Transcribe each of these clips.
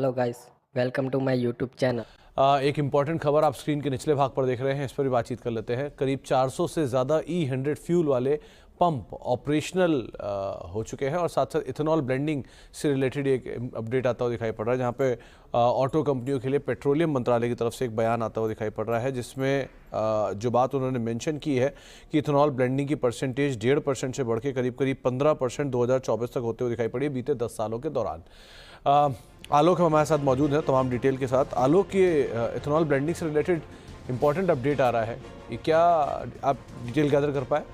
Hello guys, welcome to my YouTube channel. एक important खबर आप स्क्रीन के निचले भाग पर देख रहे हैं, इस पर भी बातचीट कर लेते हैं। करीब 400 से ज़्यादा E100 फ्यूल वाले पंप ऑपरेशनल हो चुके हैं और साथ साथ इथेनॉल ब्लेंडिंग से रिलेटेड एक अपडेट आता हुआ दिखाई पड़ रहा है, जहां पे ऑटो कंपनियों के लिए पेट्रोलियम मंत्रालय की तरफ से एक बयान आता हुआ दिखाई पड़ रहा है, जिसमें जो बात उन्होंने मेंशन की है कि इथेनॉल ब्लेंडिंग की परसेंटेज 1.5% से बढ़ के करीब 15% 2024 तक होते हुए दिखाई पड़ी बीते 10 सालों के दौरान। आलोक हमारे साथ मौजूद है तमाम डिटेल के साथ। आलोक, ये इथेनॉल ब्लेंडिंग से रिलेटेड इंपॉर्टेंट अपडेट आ रहा है, ये क्या आप डिटेल गैदर कर पाए?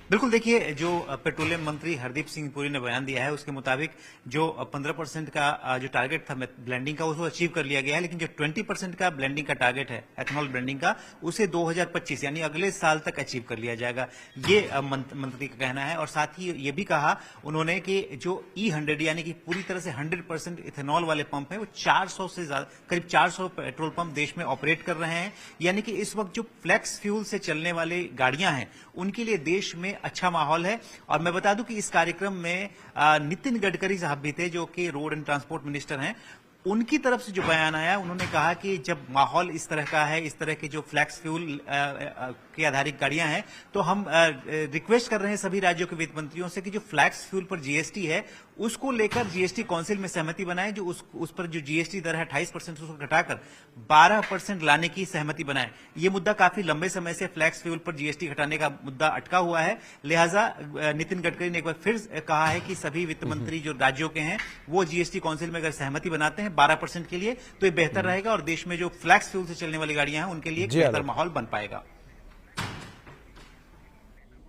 बिल्कुल, देखिए, जो पेट्रोलियम मंत्री हरदीप सिंह पुरी ने बयान दिया है उसके मुताबिक जो 15% का जो टारगेट था ब्लेंडिंग का उसको अचीव कर लिया गया है, लेकिन जो 20% का ब्लेंडिंग का टारगेट है एथेनॉल ब्लेंडिंग का, उसे 2025 यानी अगले साल तक अचीव कर लिया जाएगा, ये मंत्री का कहना है। और साथ ही ये भी कहा उन्होंने कि जो E100 यानी कि पूरी तरह से 100% इथेनॉल वाले पंप है वो 400 से ज्यादा, करीब 400 पेट्रोल पंप देश में ऑपरेट कर रहे हैं। यानी कि इस वक्त जो फ्लेक्स फ्यूल से चलने वाली गाड़ियां हैं उनके लिए देश में अच्छा माहौल है। और मैं बता दूं कि इस कार्यक्रम में नितिन गडकरी साहब भी थे, जो कि रोड एंड ट्रांसपोर्ट मिनिस्टर हैं। उनकी तरफ से जो बयान आया, उन्होंने कहा कि जब माहौल इस तरह का है, इस तरह के जो फ्लैक्स फ्यूल के आधारित गाड़ियां हैं, तो हम रिक्वेस्ट कर रहे हैं सभी राज्यों के वित्त मंत्रियों से कि जो फ्लैक्स फ्यूल पर जीएसटी है उसको लेकर जीएसटी काउंसिल में सहमति बनाए, जो उस पर जो जीएसटी दर है 28% उसको घटाकर 12% लाने की सहमति बनाए। ये मुद्दा काफी लंबे समय से फ्लैक्स फ्यूल पर जीएसटी घटाने का मुद्दा अटका हुआ है। लिहाजा नितिन गडकरी ने एक बार फिर कहा है कि सभी वित्त मंत्री जो राज्यों के हैं वो जीएसटी काउंसिल में अगर सहमति बनाते हैं 12% के लिए, तो ये बेहतर रहेगा और देश में जो फ्लैक्स फ्यूल से चलने वाली गाड़ियां हैं उनके लिए एक बेहतर माहौल बन पाएगा।